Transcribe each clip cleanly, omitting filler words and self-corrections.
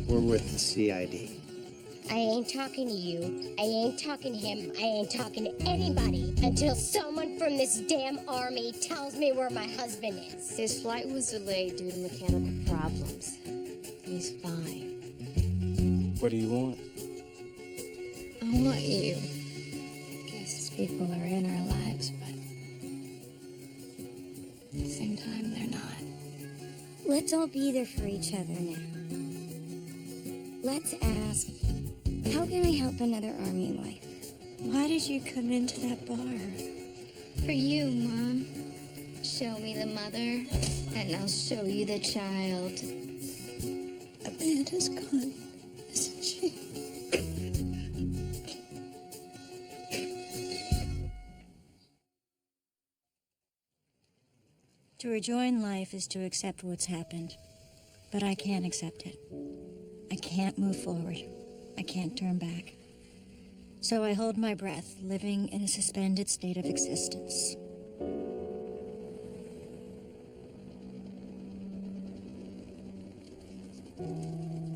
We're with the CID. I ain't talking to you. I ain't talking to him. I ain't talking to anybody until someone from this damn army tells me where my husband is. His flight was delayed due to mechanical problems. He's fine. What do you want? I want you. Guess people are in our lives, but at the same time, they're not. Let's all be there for each other now. Let's ask, how can I help another army wife? Why did you come into that bar? For you, Mom. Show me the mother, and I'll show you the child. Amanda's gone, isn't she? To rejoin life is to accept what's happened. But I can't accept it. I can't move forward. I can't turn back. So I hold my breath, living in a suspended state of existence.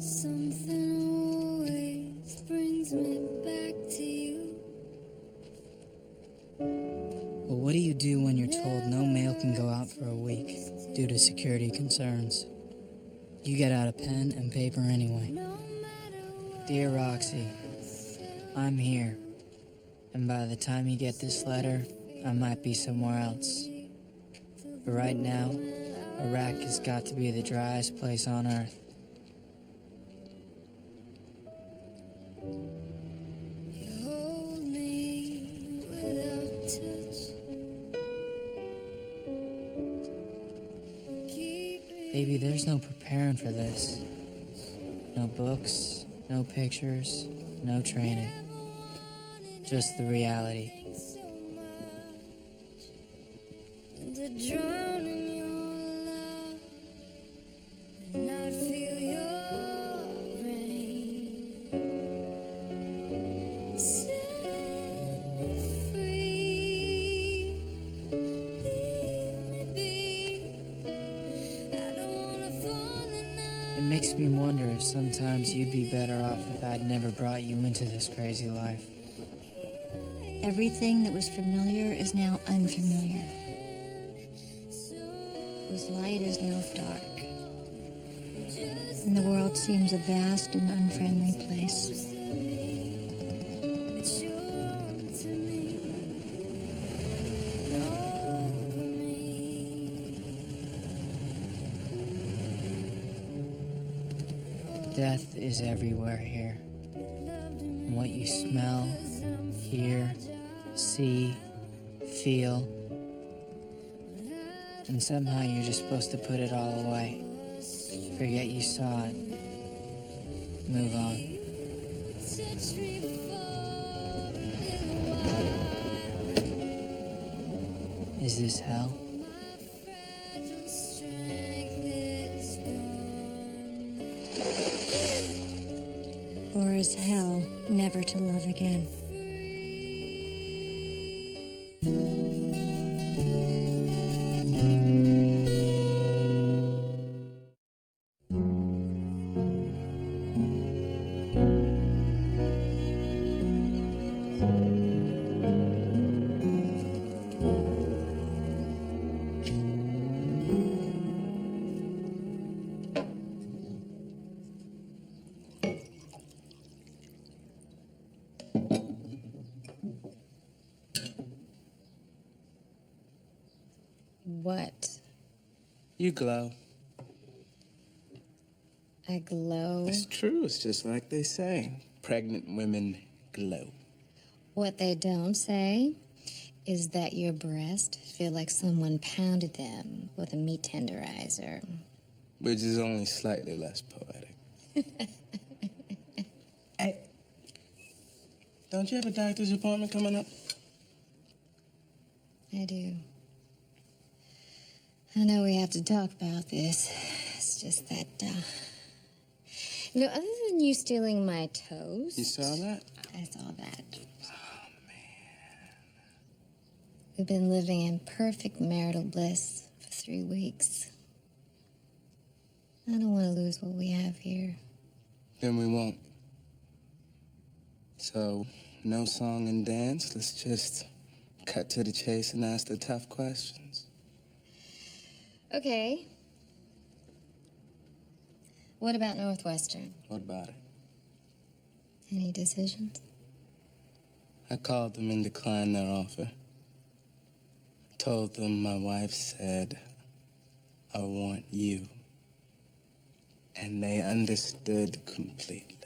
Something always brings me back to you. Well, what do you do when you're told no mail can go out for a week due to security concerns? You get out a pen and paper anyway. Dear Roxy, I'm here. And by the time you get this letter, I might be somewhere else. But right now, Iraq has got to be the driest place on earth. Baby, there's no preparing for this. No books, no pictures, no training. Just the reality. It makes me wonder if sometimes you'd be better off if I'd never brought you into this crazy life. Everything that was familiar is now unfamiliar. Whose light is now dark. And the world seems a vast and unfriendly place. Death is everywhere here. And what you smell, hear, see, feel. And somehow you're just supposed to put it all away. Forget you saw it. Move on. Is this hell? Or is hell never to love again? What? You glow. I glow. It's true. It's just like they say. Pregnant women glow. What they don't say is that your breasts feel like someone pounded them with a meat tenderizer. Which is only slightly less poetic. Hey, don't you have a doctor's appointment coming up? I do. I know we have to talk about this. It's just that, other than you stealing my toast... You saw that? I saw that. Oh, man. We've been living in perfect marital bliss for 3 weeks. I don't want to lose what we have here. then we won't. So, no song and dance. Let's just cut to the chase and ask the tough questions. Okay. What about Northwestern? What about it? Any decisions? I called them and declined their offer. Told them my wife said, I want you. And they understood completely.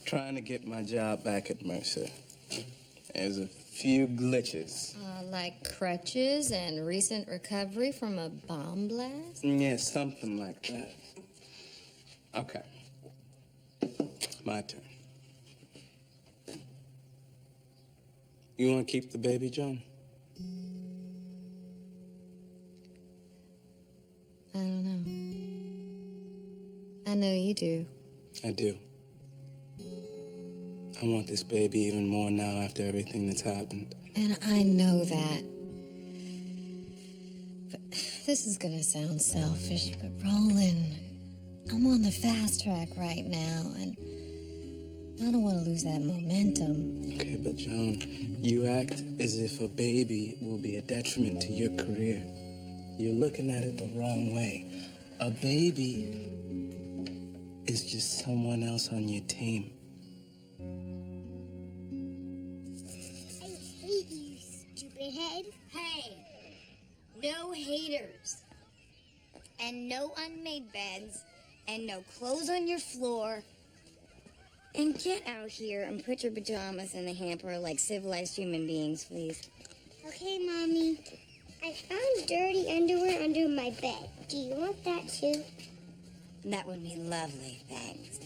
Trying to get my job back at Mercer. There's a few glitches. Like crutches and recent recovery from a bomb blast? Yeah, something like that. Okay. My turn. You want to keep the baby, John? I don't know. I know you do. I do. I want this baby even more now after everything that's happened. And I know that. But this is gonna sound selfish, but Roland, I'm on the fast track right now, and I don't want to lose that momentum. Okay, but Joan, you act as if a baby will be a detriment to your career. You're looking at it the wrong way. A baby is just someone else on your team. I hate you, stupid head. Hey, no haters. And no unmade beds. And no clothes on your floor. And get out here and put your pajamas in the hamper like civilized human beings, please. Okay, Mommy. I found dirty underwear under my bed. Do you want that too? That would be lovely, thanks.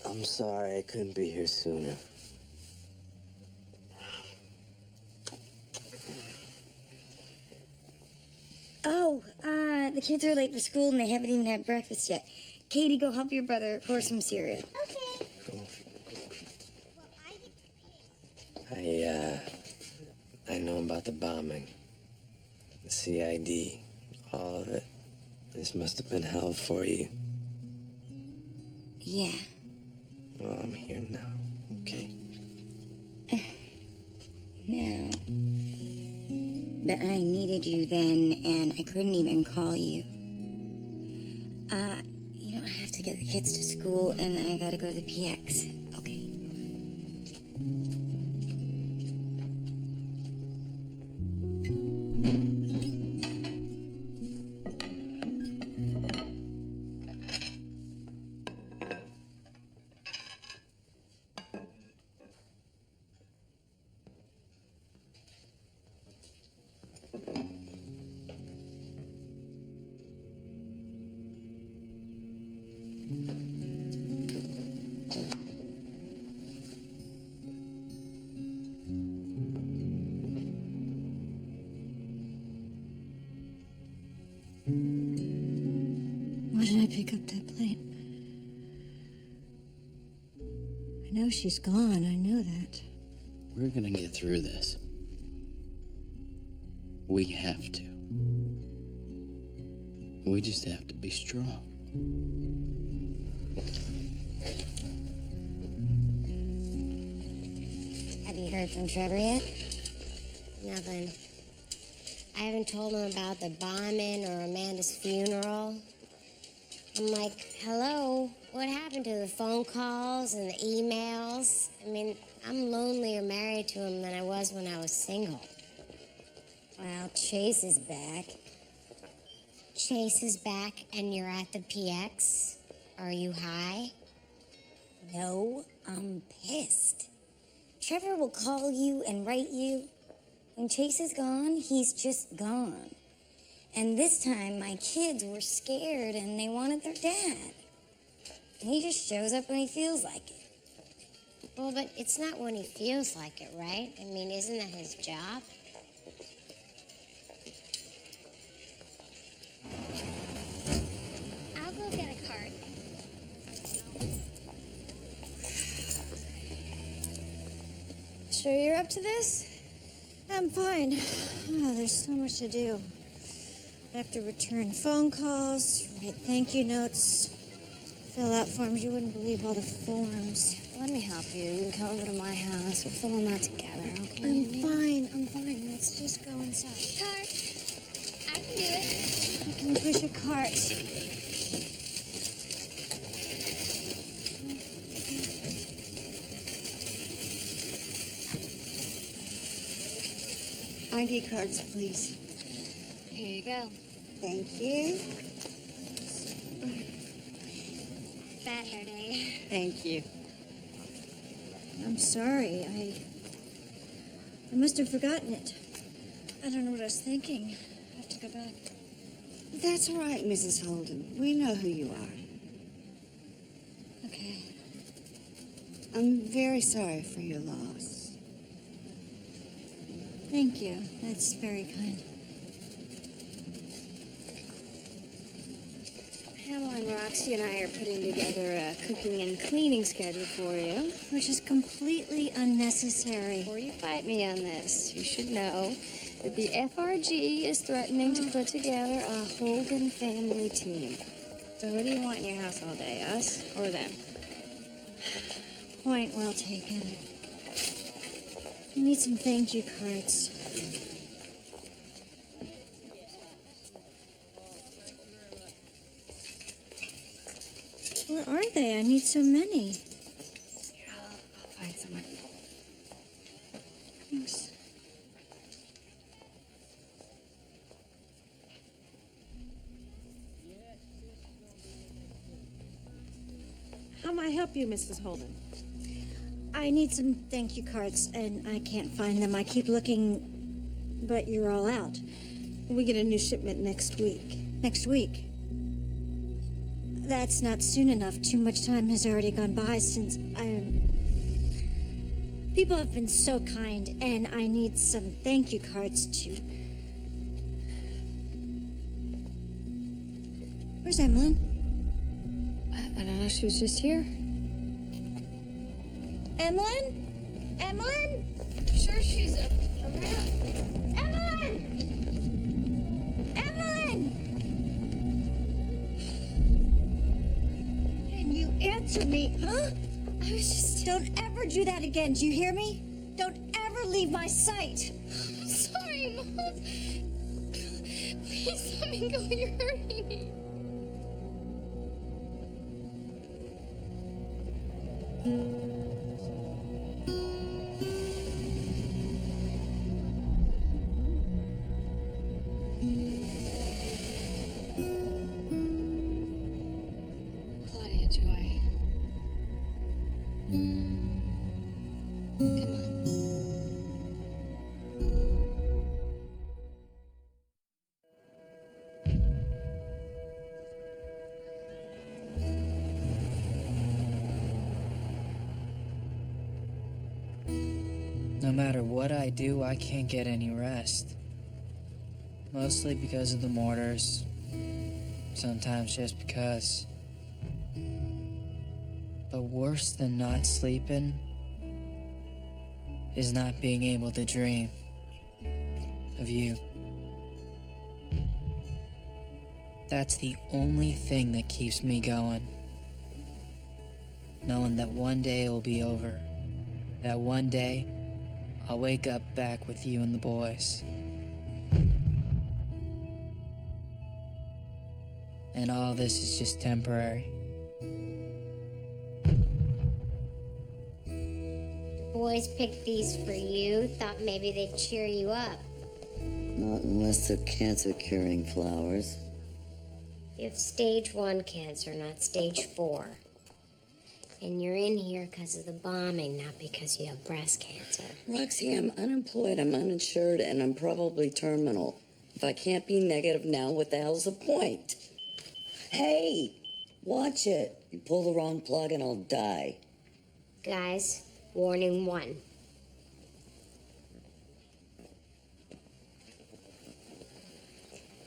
I'm sorry I couldn't be here sooner. Oh, the kids are late for school and they haven't even had breakfast yet. Katie, go help your brother pour some cereal. Okay. I know about the bombing. The CID. All of it. This must have been hell for you. Yeah. Well, I'm here now. Okay? No. But I needed you then, and I couldn't even call you. You don't have to get the kids to school, and I gotta go to the PX. Okay. Why did I pick up that plate? I know she's gone, I know that. We're gonna get through this. We have to. We just have to be strong. Have you heard from Trevor yet? Nothing. I haven't told him about the bombing or Amanda's funeral. I'm like, hello, what happened to the phone calls and the emails? I mean, I'm lonelier married to him than I was when I was single. Well, Chase is back. Chase is back and you're at the PX? Are you high? No, I'm pissed. Trevor will call you and write you. When Chase is gone, he's just gone. And this time, my kids were scared and they wanted their dad. And he just shows up when he feels like it. Well, but it's not when he feels like it, right? I mean, isn't that his job? I'll go get a cart. Sure you're up to this? I'm fine. Oh, there's so much to do. I have to return phone calls, write thank you notes, fill out forms. You wouldn't believe all the forms. Let me help you. You can come over to my house. We'll fill them out together, okay? I'm fine. Let's just go inside. Cart. I can do it. I can push a cart. ID cards, please. Here you go. Thank you. Fat hair day. Thank you. I'm sorry. I must have forgotten it. I don't know what I was thinking. I have to go back. That's all right, Mrs. Holden. We know who you are. Okay. I'm very sorry for your loss. Thank you. That's very kind. Pamela and Roxy and I are putting together a cooking and cleaning schedule for you. Which is completely unnecessary. Before you fight me on this, you should know that the FRG is threatening to put together a Holden family team. So who do you want in your house all day, us or them? Point well taken. I need some thank you cards. Where are they? I need so many. Here, I'll find someone. Thanks. How may I help you, Mrs. Holden? I need some thank you cards, and I can't find them. I keep looking, but you're all out. We get a new shipment next week. Next week. That's not soon enough. Too much time has already gone by since People have been so kind, and I need some thank you cards too. Where's Emmeline? I don't know, she was just here. Emmeline? Emmeline? Sure she's around. Emmeline! Emmeline! Can you answer me, huh? I was just... Don't ever do that again, do you hear me? Don't ever leave my sight. I'm sorry, Mom. Please let me go, you're hurting me. Claudia Joy. Come on. No matter what I do, I can't get any rest. Mostly because of the mortars. Sometimes just because. But worse than not sleeping is not being able to dream of you. That's the only thing that keeps me going. Knowing that one day it will be over. That one day I'll wake up back with you and the boys. And all this is just temporary. Boys picked these for you. Thought maybe they'd cheer you up. Not unless they're cancer-curing flowers. You have stage 1 cancer, not stage 4. And you're in here because of the bombing, not because you have breast cancer. Roxy, I'm unemployed, I'm uninsured, and I'm probably terminal. If I can't be negative now, what the hell's the point? Hey, watch it. You pull the wrong plug and I'll die. Guys, Warning 1.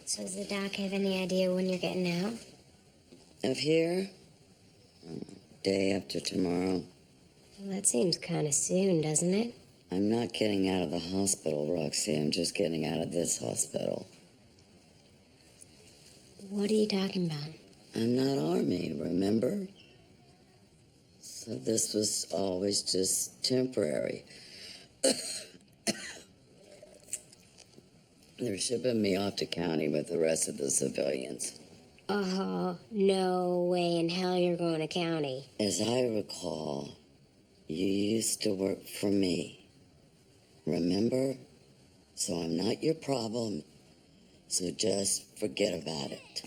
So does the doc have any idea when you're getting out? Of here? Day after tomorrow. Well, that seems kind of soon, doesn't it? I'm not getting out of the hospital, Roxy. I'm just getting out of this hospital. What are you talking about? I'm not Army, remember? So this was always just temporary. They're shipping me off to county with the rest of the civilians. Oh, no way in hell you're going to county. As I recall, you used to work for me. Remember? So I'm not your problem. So just forget about it.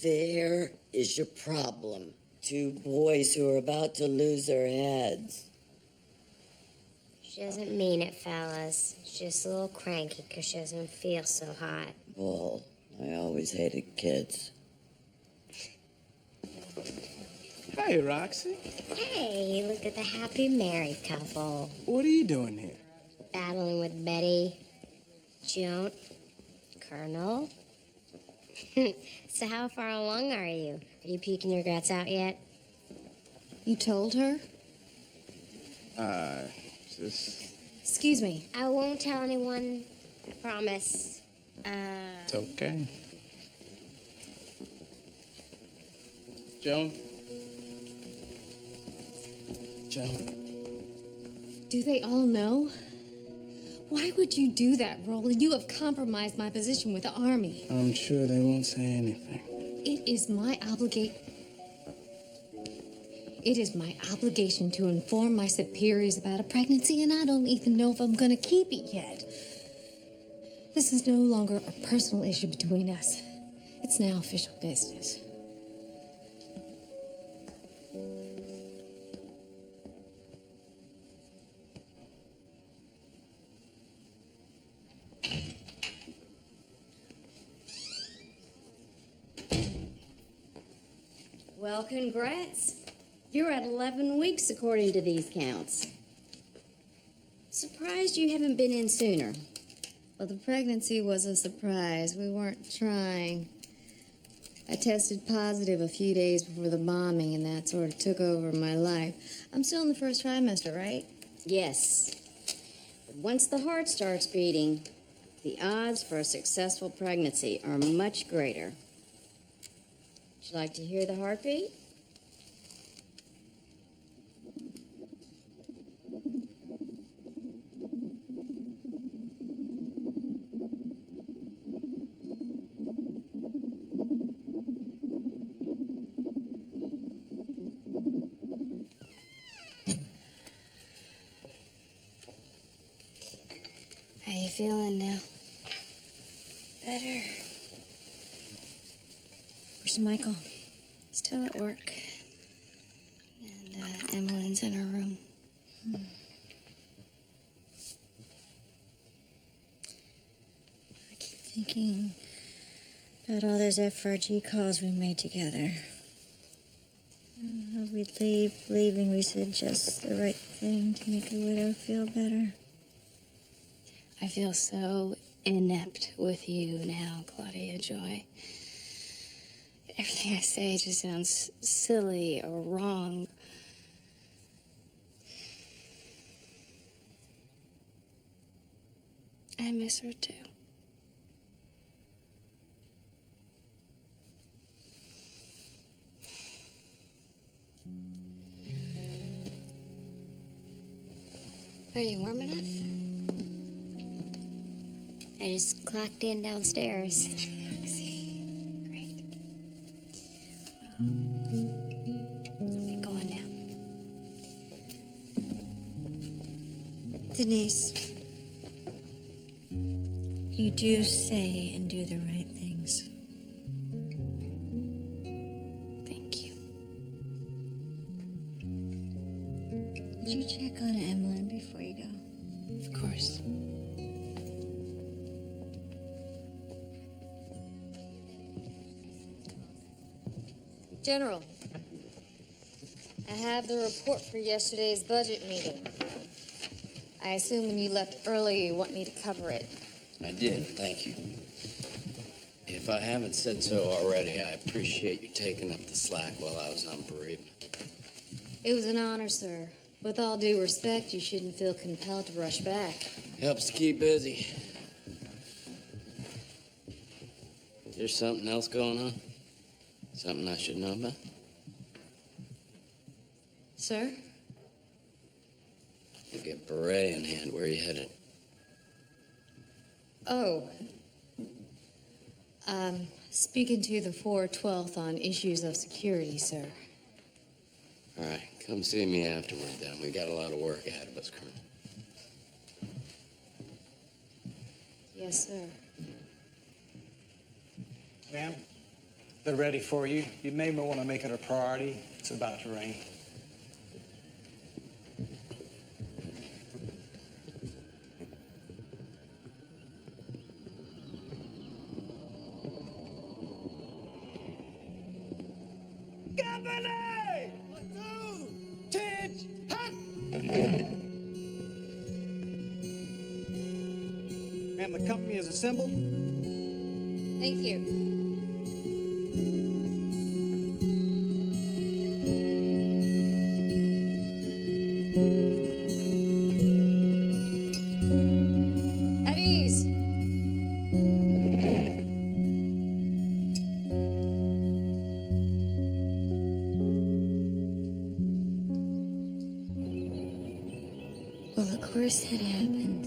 There is your problem. 2 boys who are about to lose their heads. She doesn't mean it, fellas. She's just a little cranky because she doesn't feel so hot. Bull. I always hated kids. Hey, Roxy. Hey, look at the happy married couple. What are you doing here? Battling with Betty, Joan, Colonel. So how far along are you? Are you puking your guts out yet? You told her? Just... Excuse me. I won't tell anyone. I promise. It's okay. Joan? Joan? Do they all know? Why would you do that, Roland? You have compromised my position with the Army. I'm sure they won't say anything. It is my obligation to inform my superiors about a pregnancy, and I don't even know if I'm gonna keep it yet. This is no longer a personal issue between us. It's now official business. Well, congrats. You're at 11 weeks according to these counts. Surprised you haven't been in sooner. Well, the pregnancy was a surprise. We weren't trying. I tested positive a few days before the bombing, and that sort of took over my life. I'm still in the first trimester, right? Yes. But once the heart starts beating, the odds for a successful pregnancy are much greater. Would you like to hear the heartbeat? How you feeling now? Better. Where's Michael? Still at work. And Emmeline's in her room. I keep thinking about all those FRG calls we made together. How we'd leave, believing we said just the right thing to make a widow feel better. I feel so inept with you now, Claudia Joy. Everything I say just sounds silly or wrong. I miss her too. Are you warm enough? I just clocked in downstairs. Great. Well, go on now. Denise, you do say and do the right things. Thank you. Would you check on Emmeline before you go? Of course. General, I have the report for yesterday's budget meeting. I assume when you left early, you want me to cover it. I did, thank you. If I haven't said so already, I appreciate you taking up the slack while I was on bereavement. It was an honor, sir. With all due respect, you shouldn't feel compelled to rush back. Helps to keep busy. Is there something else going on? Something I should know about? Sir? You get beret in hand. Where are you headed? Oh. Speaking to the 412th on issues of security, sir. All right, come see me afterward, then. We got a lot of work ahead of us, Colonel. Yes, sir. Ma'am, they're ready for you. You may want to make it a priority. It's about to rain. Company! 1, 2, titch, hut! Ma'am, the company is assembled. Thank you. At ease. Well, of course that happened.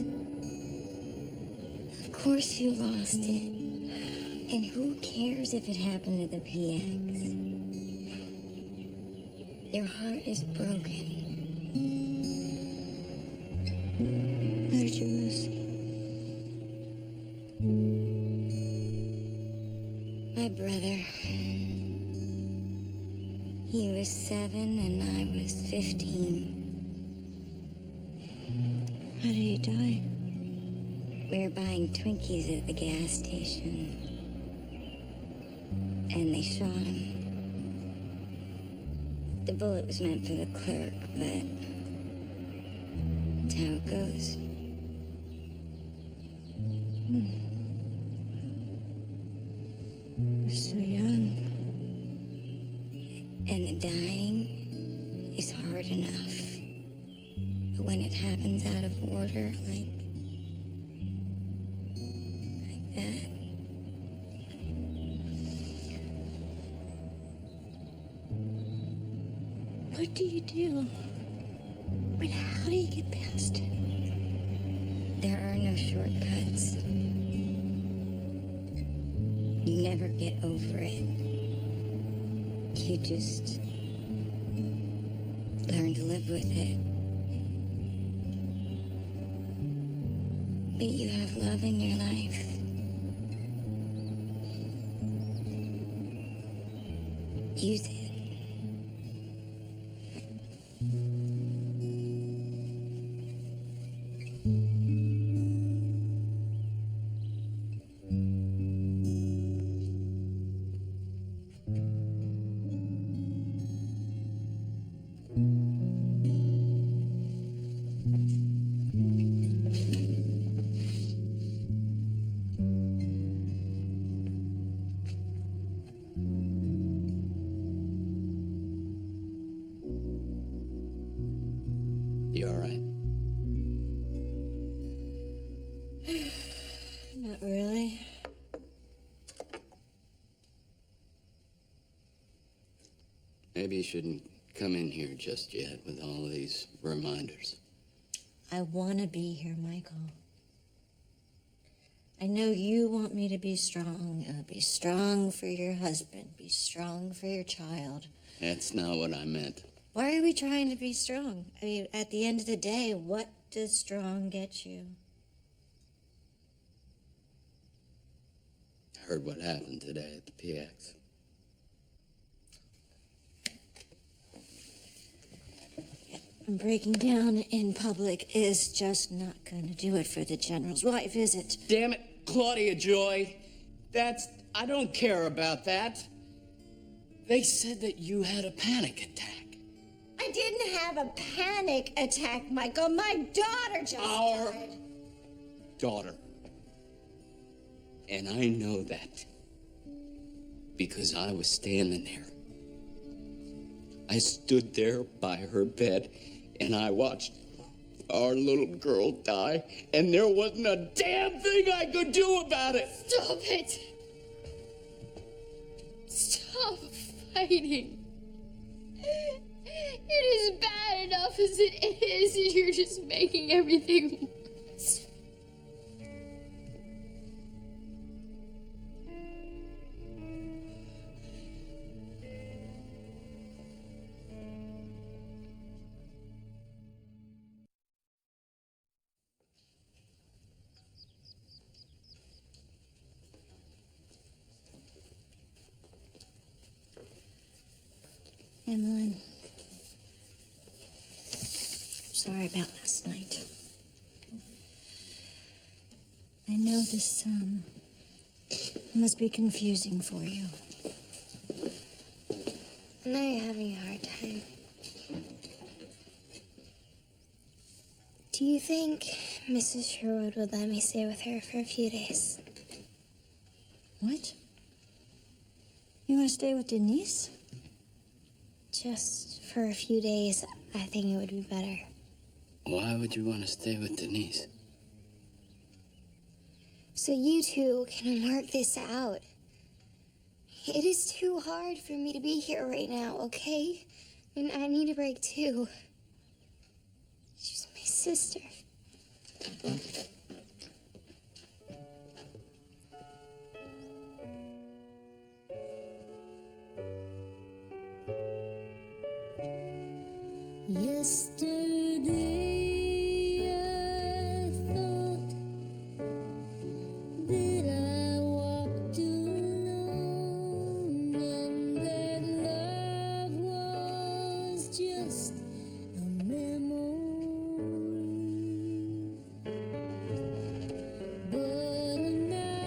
Of course you lost it. And who cares if it happened to the PX? Your heart is broken. How did you lose it? My brother. He was 7 and I was 15. How did he die? We were buying Twinkies at the gas station. And they shot him. The bullet was meant for the clerk, but that's how it goes. You're so young. And the dying is hard enough. But when it happens out of order, like that, What do you do? I mean, how do you get past it? there are no shortcuts. You never get over it. You just learn to live with it. But you have love in your life. Use it. You all right? Not really. Maybe you shouldn't come in here just yet with all these reminders. I want to be here, Michael. I know you want me to be strong. Be strong for your husband. Be strong for your child. That's not what I meant. Why are we trying to be strong? I mean, at the end of the day, what does strong get you? I heard what happened today at the PX. Breaking down in public is just not going to do it for the general's wife, is it? Damn it, Claudia Joy. I don't care about that. They said that you had a panic attack. have a panic attack, Michael. My daughter just died. Daughter. And I know that because I was standing there. I stood there by her bed and I watched our little girl die, and there wasn't a damn thing I could do about it. Stop it. Stop fighting. It is bad enough as it is, and you're just making everything worse. Emmeline, sorry about last night. I know this, must be confusing for you. I know you're having a hard time. Do you think Mrs. Sherwood would let me stay with her for a few days? What? You want to stay with Denise? Just for a few days, I think it would be better. Why would you want to stay with Denise? So you two can work this out. It is too hard for me to be here right now, okay? And I need a break too. She's my sister. Yesterday I thought that I walked alone and that love was just a memory. But a nightingale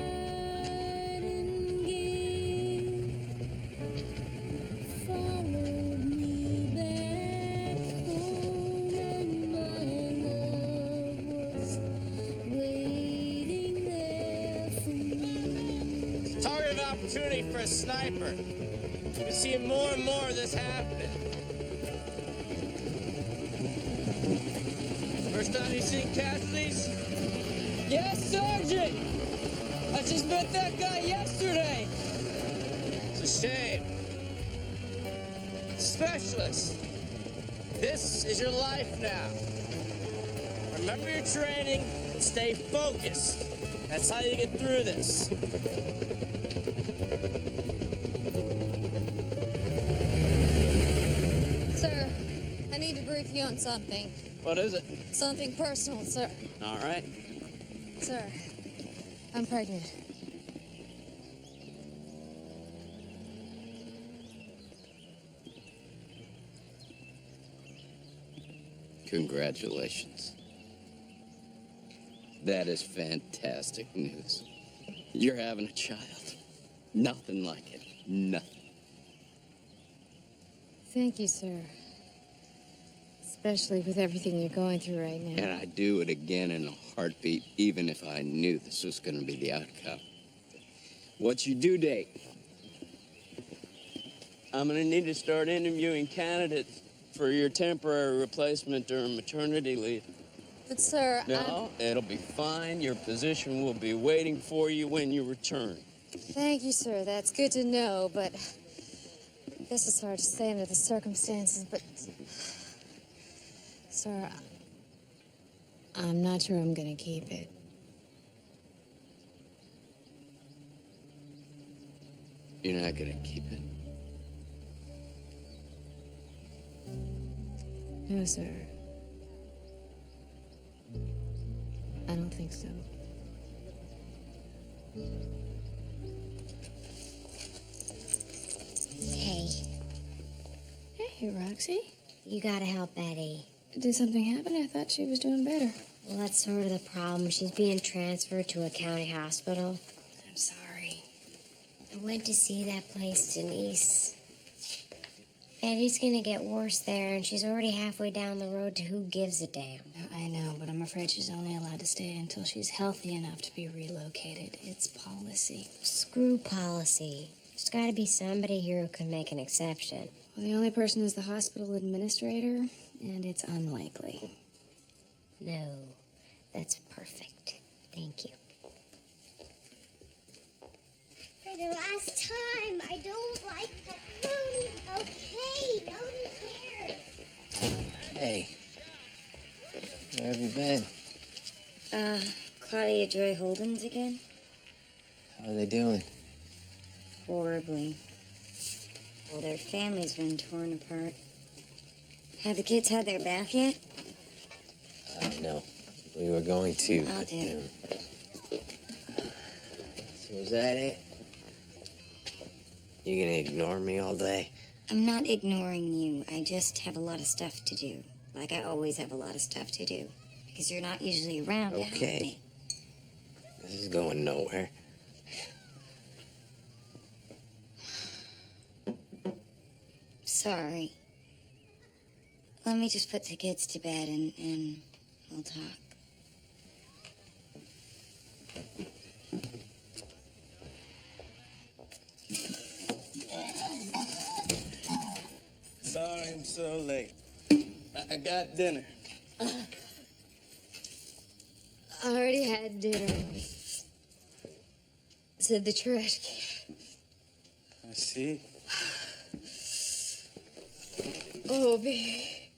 followed me back home, and my love was waiting there for me. Target opportunity for a sniper. We're seeing more and more of this happening. First time you seen casualties? Yes, Sergeant! I just met that guy yesterday! It's a shame. Specialist, this is your life now. Remember your training and stay focused. That's how you get through this. Sir, I need to brief you on something. What is it? Something personal, sir. All right. Sir, I'm pregnant. Congratulations. That is fantastic news. You're having a child. Nothing like it. Nothing. Thank you, sir. Especially with everything you're going through right now. And I'd do it again in a heartbeat, even if I knew this was going to be the outcome. What's your due date? I'm going to need to start interviewing candidates for your temporary replacement during maternity leave. But, sir, No, it'll be fine. Your position will be waiting for you when you return. Thank you, sir. That's good to know, but this is hard to say under the circumstances, but... Sir, I'm not sure I'm gonna keep it. You're not going to keep it. No, sir. I don't think so. Hey, Hey, Roxy. you gotta help Betty. Did something happen? I thought she was doing better. Well, that's sort of the problem. She's being transferred to a county hospital. I'm sorry. I went to see that place, Denise. Eddie's gonna get worse there, and she's already halfway down the road to who gives a damn. I know, but I'm afraid she's only allowed to stay until she's healthy enough to be relocated. It's policy. Screw policy. There's gotta be somebody here who can make an exception. Well, the only person is the hospital administrator, and it's unlikely. No, that's perfect. Thank you. For the last time, I don't like pepperoni. Okay, nobody cares. Hey, where have you been? Claudia Joy Holden's again? How are they doing? Horribly. Well, their family's been torn apart. Have the kids had their bath yet? No. We were going to. I'll do it. So is that it? You gonna ignore me all day? I'm not ignoring you. I just have a lot of stuff to do. Like I always have a lot of stuff to do. Because you're not usually around to help Okay. me. This is going nowhere. Sorry. Let me just put the kids to bed and we'll talk. Sorry I'm so late. I got dinner. I already had dinner. Said the trash can. I see. Oh, baby.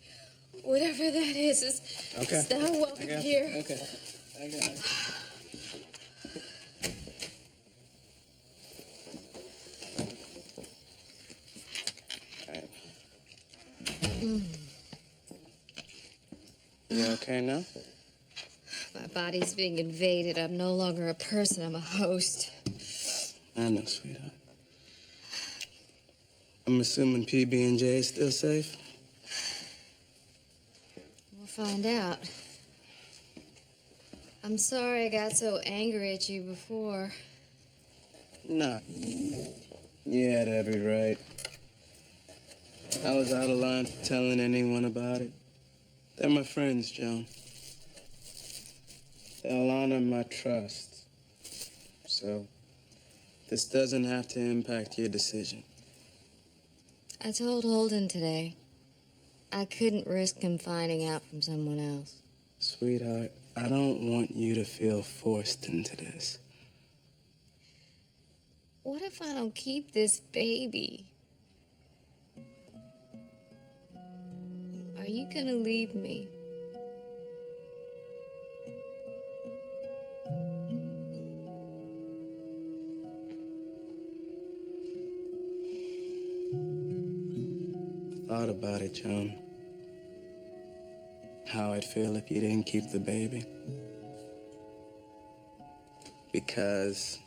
Whatever that is Okay. it's not welcome I got here. You. Okay. I got it. You okay now? My body's being invaded. I'm no longer a person. I'm a host. I know, sweetheart. I'm assuming PB&J is still safe? We'll find out. I'm sorry I got so angry at you before. Nah. You had every right. I was out of line for telling anyone about it. They're my friends, Joan. They'll honor my trust. So, this doesn't have to impact your decision. I told Holden today I couldn't risk him finding out from someone else. Sweetheart, I don't want you to feel forced into this. What if I don't keep this baby? Are you gonna leave me? Thought about it, Joan. How I'd feel if you didn't keep the baby. Because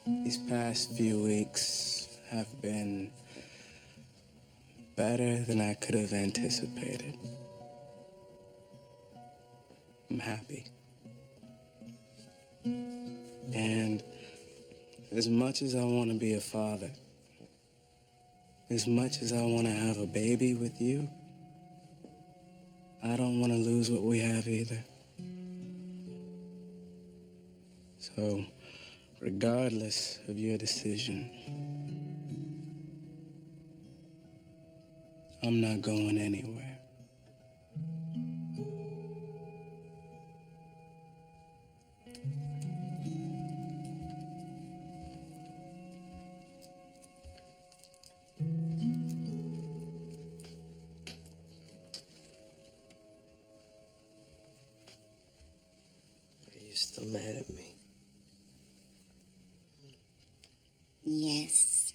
these past few weeks have been better than I could have anticipated. I'm happy. And as much as I want to be a father, as much as I want to have a baby with you, I don't want to lose what we have either. So, regardless of your decision, I'm not going anywhere. Are you still mad at me? Yes.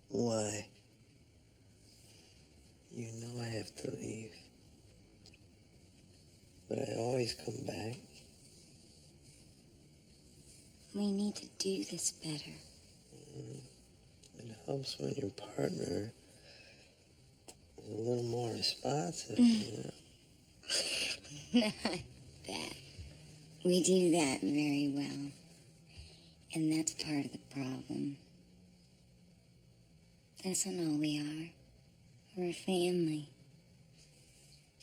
Why? You know I have to leave. But I always come back. We need to do this better. It helps when your partner is a little more responsive, Not that. We do that very well. And that's part of the problem. Doesn't all we are. We're a family.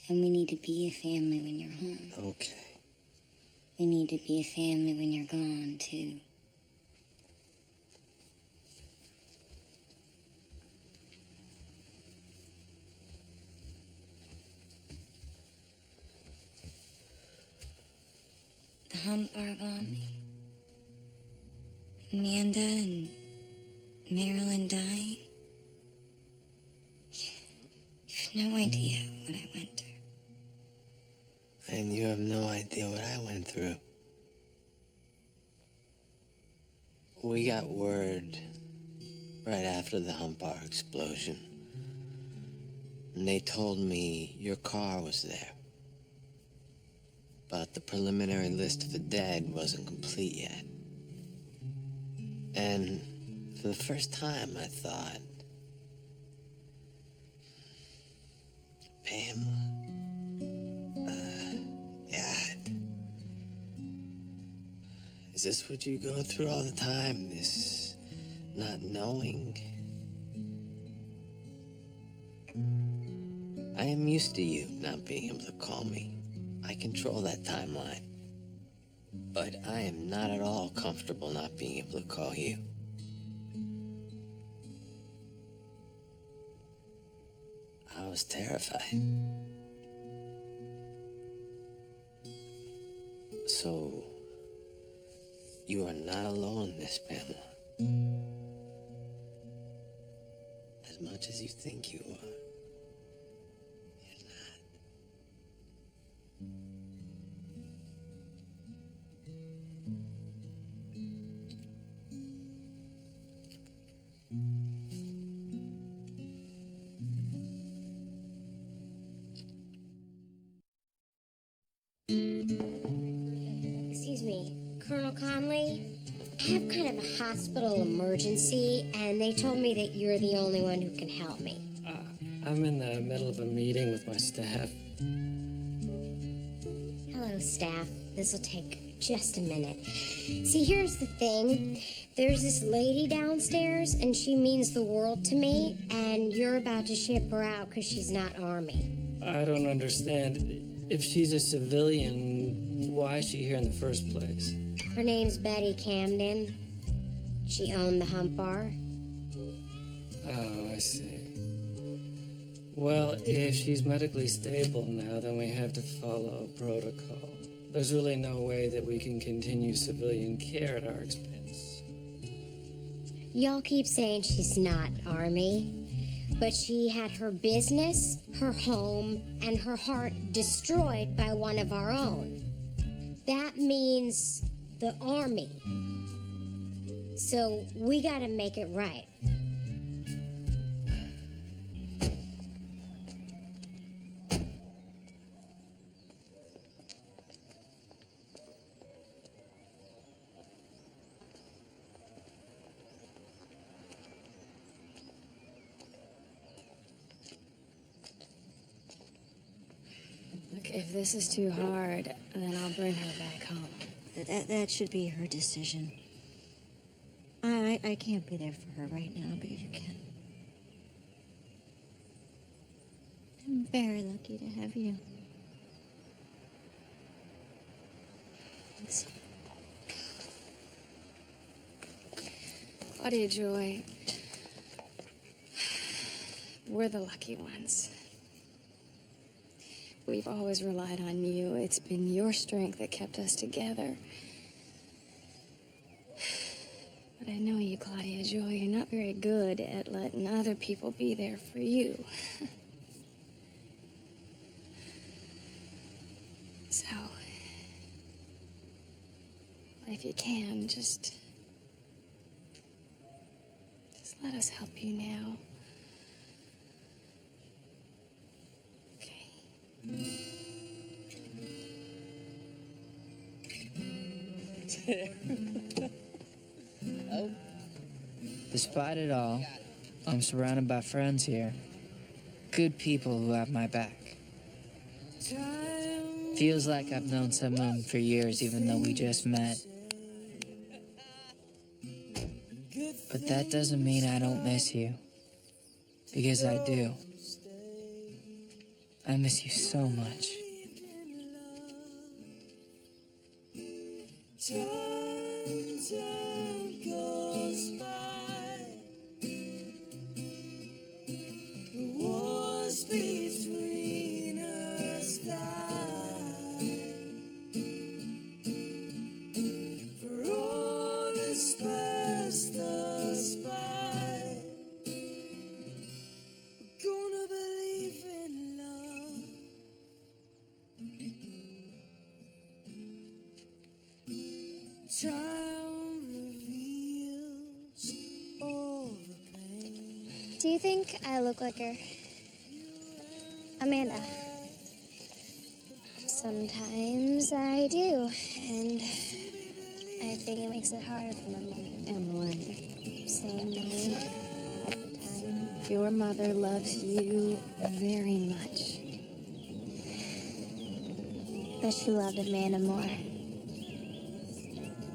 And we need to be a family when you're home. Okay. We need to be a family when you're gone, too. The hump bar bombing. Amanda and Marilyn dying. You've no idea what I went through. And you have no idea what I went through. We got word right after the hump bar explosion. And they told me your car was there. But the preliminary list of the dead wasn't complete yet. And for the first time, I thought, Pamela, Dad, is this what you go through all the time? This not knowing? I am used to you not being able to call me. I control that timeline. But I am not at all comfortable not being able to call you. I was terrified. So, you are not alone in this, Pamela. As much as you think you are. Excuse me, Colonel Conley? I have kind of a hospital emergency, and they told me that you're the only one who can help me. I'm in the middle of a meeting with my staff. Hello, staff. This will take just a minute. See, here's the thing. There's this lady downstairs, and she means the world to me, and you're about to ship her out because she's not Army. I don't understand. If she's a civilian, why is she here in the first place? Her name's Betty Camden. She owned the hump bar. Oh, I see. Well, if she's medically stable now, then we have to follow protocol. There's really no way that we can continue civilian care at our expense. Y'all keep saying she's not Army, but she had her business, her home, and her heart destroyed by one of our own. That means the Army. So we gotta make it right. Look, if this is too hard, then I'll bring her back home. That should be her decision. I can't be there for her right now, but you can. I'm very lucky to have you. Thanks. Claudia Joy, we're the lucky ones. We've always relied on you. It's been your strength that kept us together. But I know you, Claudia Joy, you're not very good at letting other people be there for you. So, if you can, just let us help you now. Despite it all, I'm surrounded by friends here. Good people who have my back. Feels like I've known some of them for years, even though we just met. But that doesn't mean I don't miss you. Because I do. I miss you so much. Time goes by. The wars between us die. For all that's passed us by, we're gonna believe in love. Time reveals all the pain. Do you think I look like her? Amanda. Sometimes I do, and I think it makes it harder for my mom. Emily, Same name. your mother loves you very much. But she loved Amanda more.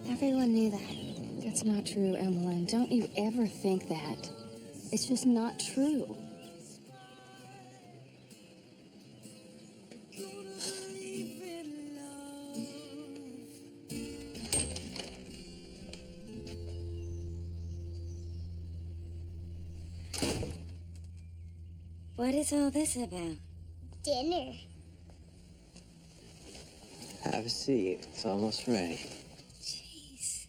Everyone knew that. That's not true, Emmeline. Don't you ever think that. It's just not true. What is all this about? Dinner. Have a seat. It's almost ready. Jeez.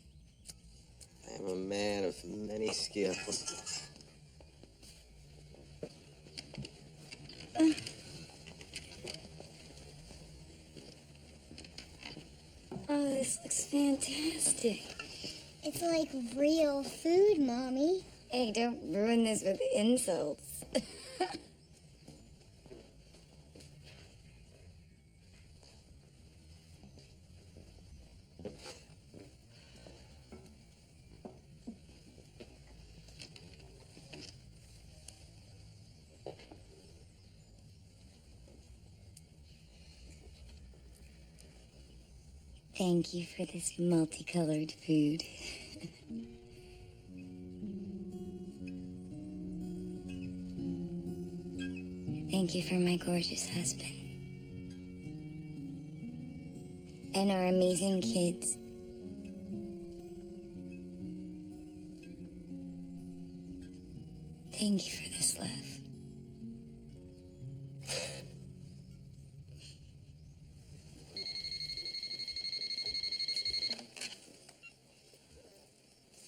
I am a man of many skills. Oh, this looks fantastic. It's like real food, Mommy. Hey, don't ruin this with insults. Thank you for this multicolored food. Thank you for my gorgeous husband. And our amazing kids. Thank you for this love.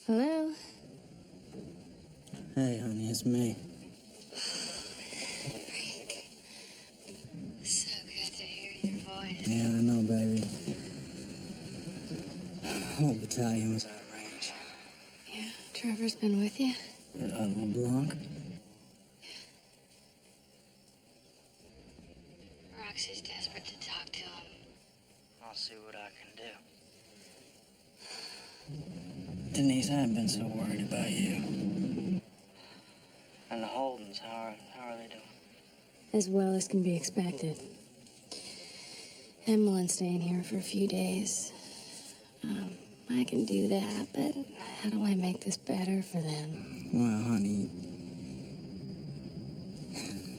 Hello? Hey, honey, it's me. So good to hear your voice. Yeah, I know, baby. Whole battalion was out of range. Yeah, Trevor's been with you? Blanc? Roxy's desperate to talk to him. I'll see what I can do. Denise, I haven't been so worried about you. And the Holdens, how are they doing? As well as can be expected. Emmeline's staying here for a few days. I can do that, but how do I make this better for them? Well, honey,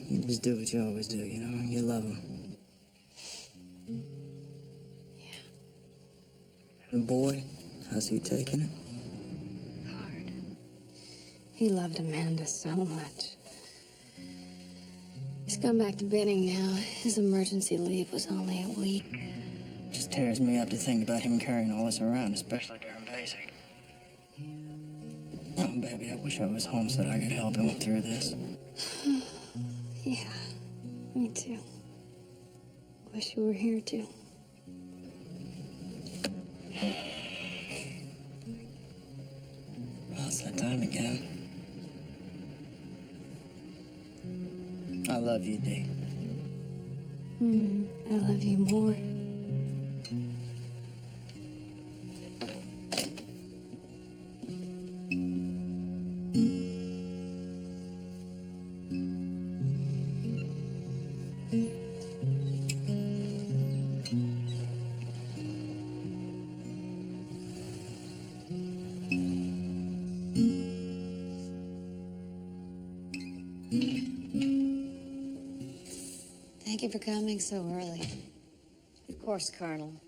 you just do what you always do, you know? You love them. Yeah. The boy, how's he taking it? Hard. He loved Amanda so much. He's gone back to Benning now. His emergency leave was only a week. Just tears me up to think about him carrying all this around, especially during basic. Oh, baby, I wish I was home so that I could help him through this. Yeah, me too. Wish you were here too. Well, it's that time again. I love you, Dee. I love you more. for coming so early. Of course, Colonel.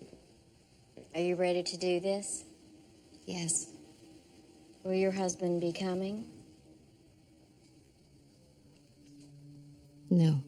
Are you ready to do this? Yes. Will your husband be coming? No.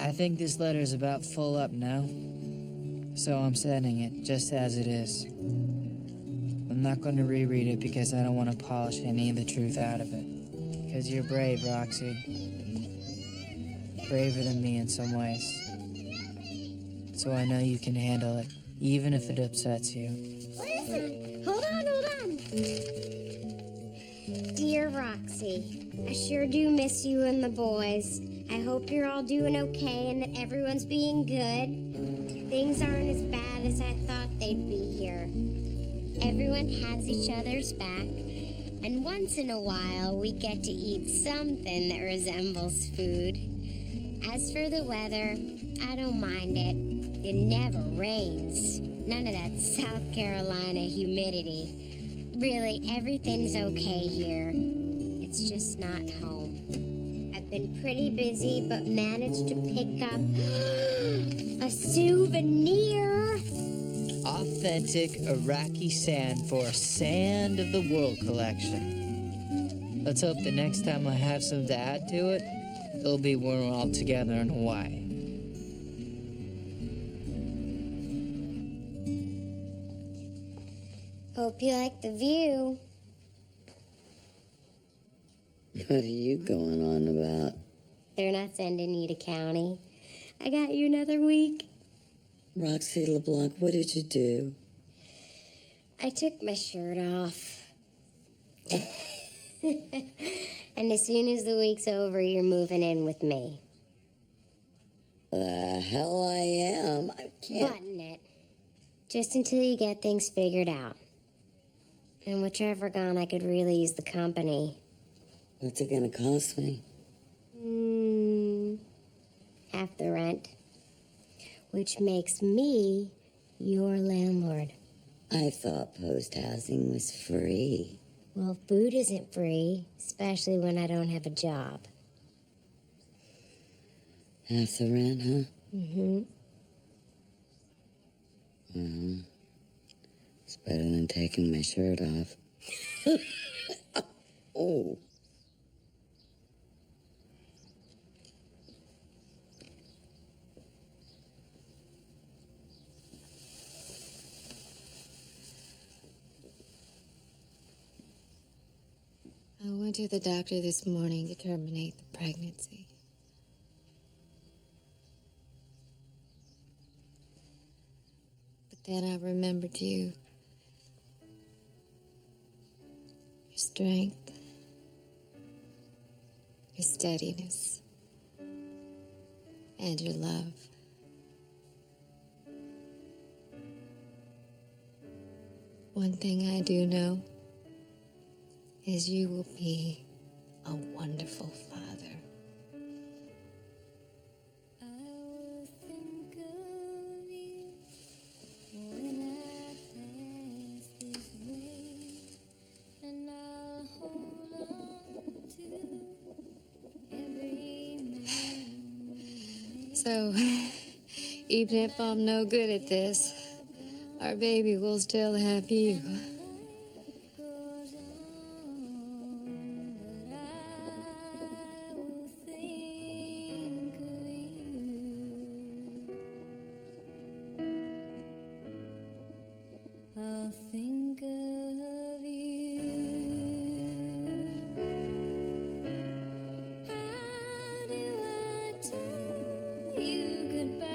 I think this letter's about full up now, so I'm sending it just as it is. I'm not going to reread it because I don't want to polish any of the truth out of it. Because you're brave, Roxy. Braver than me in some ways. So I know you can handle it, even if it upsets you. Listen, hold on. Dear Roxy, I sure do miss you and the boys. I hope you're all doing okay and that everyone's being good. Things aren't as bad as I thought they'd be here. Everyone has each other's back, and once in a while we get to eat something that resembles food. As for the weather, I don't mind it. It never rains. None of that South Carolina humidity. Really, everything's okay here. It's just not home. I've been pretty busy, but managed to pick up a souvenir. Authentic Iraqi sand for Sand of the World collection. Let's hope the next time I have something to add to it, it'll be when we're all together in Hawaii. Hope you like the view. What are you going on about? They're not sending you to county. I got you another week. Roxy LeBlanc, what did you do? I took my shirt off. And as soon as the week's over, you're moving in with me. The hell I am. I can't. Button it. Just until you get things figured out. And with Trevor gone, I could really use the company. What's it gonna cost me? Half the rent. Which makes me your landlord. I thought post housing was free. Well, food isn't free, especially when I don't have a job. Half the rent, huh? Mm-hmm. Mm-hmm. It's better than taking my shirt off. Oh. I went to the doctor this morning to terminate the pregnancy. But then I remembered you. Your strength. Your steadiness. And your love. One thing I do know is you will be a wonderful father. So, even if I'm no good at this, our baby will still have you. I'll think of you. How do I tell you goodbye?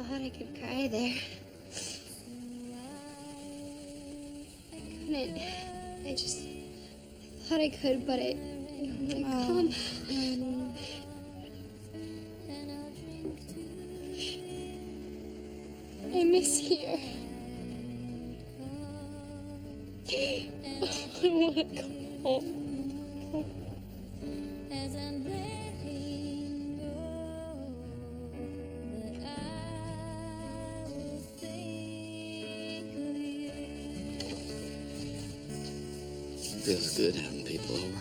thought I could cry there. I couldn't. I thought I could, but it wouldn't come. I miss here. I want to go home. As I'm letting go, that I will think of you. Feels good having people over.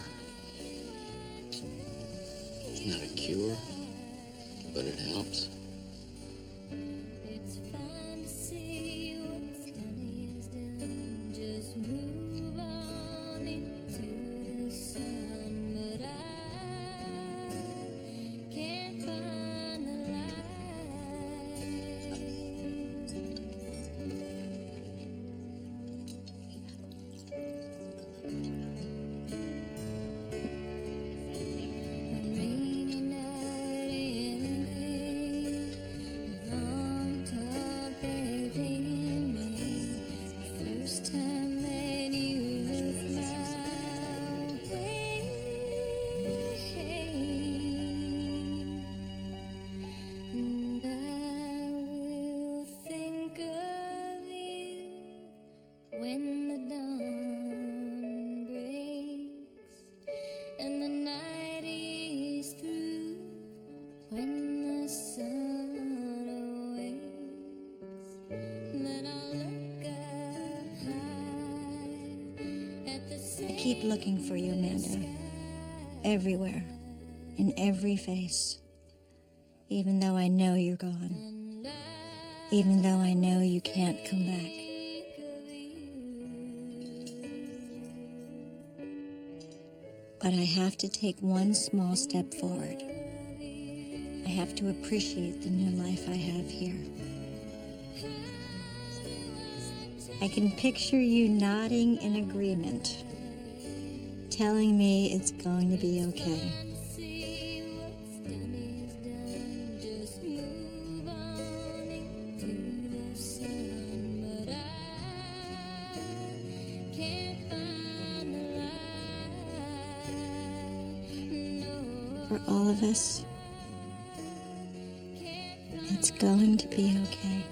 It's not a cure, but it helps. It's fine to see what's done is done. Just move on into the sun, but I can't find the rainy night in May, long tall baby in me. First time that you looked my way, and I will think of you when the dawn breaks and the night is through, when the sun awakes. Then I'll look up high at the I keep looking for you, Amanda. Everywhere. In every face. Even though I know you're gone. Even though I know you can't come back. But I have to take one small step forward. I have to appreciate the new life I have here. I can picture you nodding in agreement, telling me it's going to be okay. just move on into the sun, but I can't find the light. No, For all of us, it's going to be okay.